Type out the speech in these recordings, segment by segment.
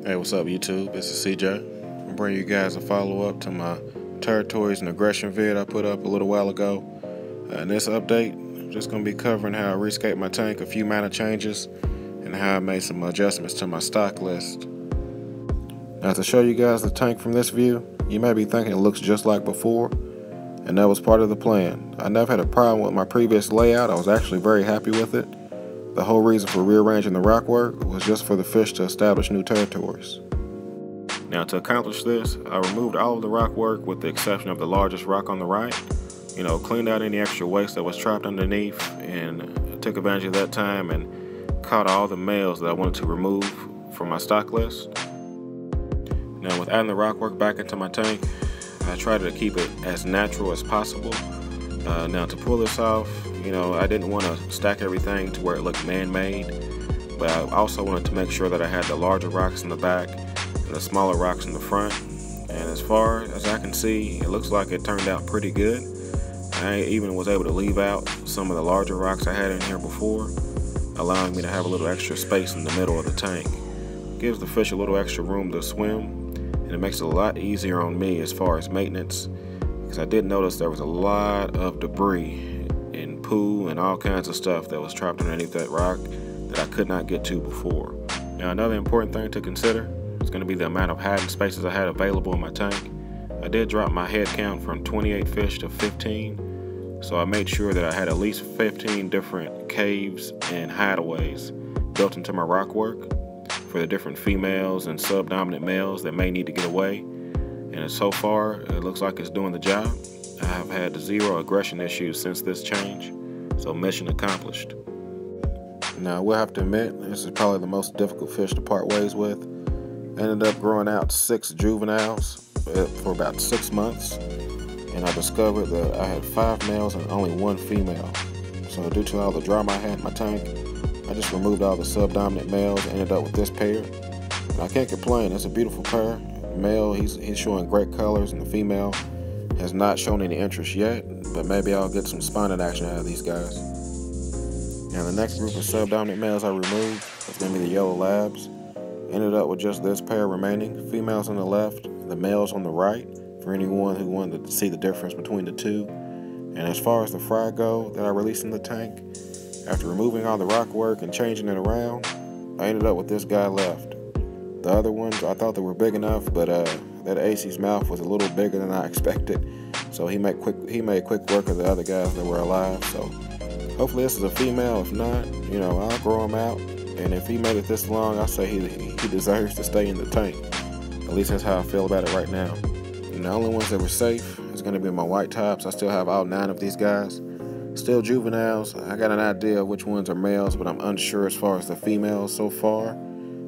Hey, what's up YouTube? This is CJ. I'm bringing you guys a follow-up to my territories and aggression vid I put up a little while ago. In this update, I'm just going to be covering how I rescaped my tank, a few minor changes, and how I made some adjustments to my stock list. Now, to show you guys the tank from this view, you may be thinking it looks just like before, and that was part of the plan. I never had a problem with my previous layout. I was actually very happy with it. The whole reason for rearranging the rock work was just for the fish to establish new territories. Now, to accomplish this, I removed all of the rock work with the exception of the largest rock on the right. Cleaned out any extra waste that was trapped underneath, and took advantage of that time and caught all the males that I wanted to remove from my stock list. Now, with adding the rock work back into my tank, I tried to keep it as natural as possible. Now, to pull this off, I didn't want to stack everything to where it looked man-made, but I also wanted to make sure that I had the larger rocks in the back and the smaller rocks in the front. And as far as I can see, it looks like it turned out pretty good. I even was able to leave out some of the larger rocks I had in here before, allowing me to have a little extra space in the middle of the tank. It gives the fish a little extra room to swim, and it makes it a lot easier on me as far as maintenance, because I did notice there was a lot of debris and poo and all kinds of stuff that was trapped underneath that rock that I could not get to before. Now, another important thing to consider is going to be the amount of hiding spaces I had available in my tank. I did drop my head count from 28 fish to 15, so I made sure that I had at least 15 different caves and hideaways built into my rock work for the different females and subdominant males that may need to get away. And so far, it looks like it's doing the job. I have had 0 aggression issues since this change, so mission accomplished. Now, I will have to admit, this is probably the most difficult fish to part ways with. I ended up growing out 6 juveniles for about 6 months, and I discovered that I had 5 males and only 1 female. So due to all the drama I had in my tank, I just removed all the subdominant males and ended up with this pair. And I can't complain, it's a beautiful pair. The male, he's showing great colors, and the female has not shown any interest yet, but maybe I'll get some spawning action out of these guys. Now, the next group of subdominant males I removed is going to be the yellow labs. Ended up with just this pair remaining, females on the left, the males on the right, for anyone who wanted to see the difference between the two. And as far as the fry go that I released in the tank, after removing all the rock work and changing it around, I ended up with this guy left. The other ones, I thought they were big enough, but that AC's mouth was a little bigger than I expected, so he made quick work of the other guys that were alive. So hopefully this is a female. If not, I'll grow him out, and if he made it this long, I say he deserves to stay in the tank. At least that's how I feel about it right now. And the only ones that were safe is going to be my white tops. I still have all 9 of these guys. Still juveniles. I got an idea of which ones are males, but I'm unsure as far as the females so far.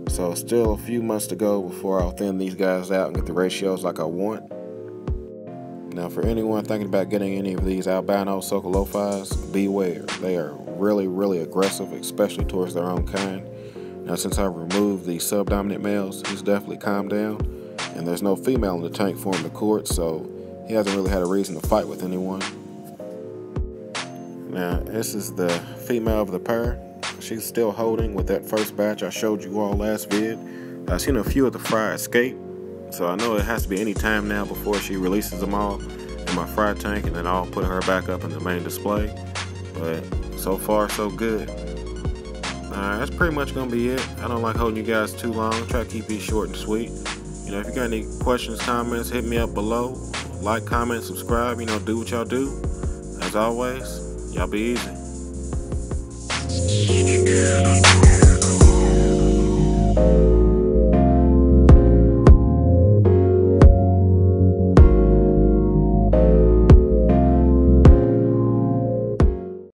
So still a few months to go before I'll thin these guys out and get the ratios like I want. Now, for anyone thinking about getting any of these albino Socolophies, beware. They are really, really aggressive, especially towards their own kind. Now, since I removed the subdominant males, he's definitely calmed down, and there's no female in the tank for him to court, so he hasn't really had a reason to fight with anyone. Now, this is the female of the pair. She's still holding with that first batch I showed you all last vid. I've seen a few of the fry escape, so I know it has to be any time now before she releases them all in my fry tank, and then I'll put her back up in the main display. But so far, so good. Alright, that's pretty much going to be it. I don't like holding you guys too long. Try to keep these short and sweet. If you got any questions, comments, hit me up below. Like, comment, subscribe, do what y'all do. As always, y'all be easy.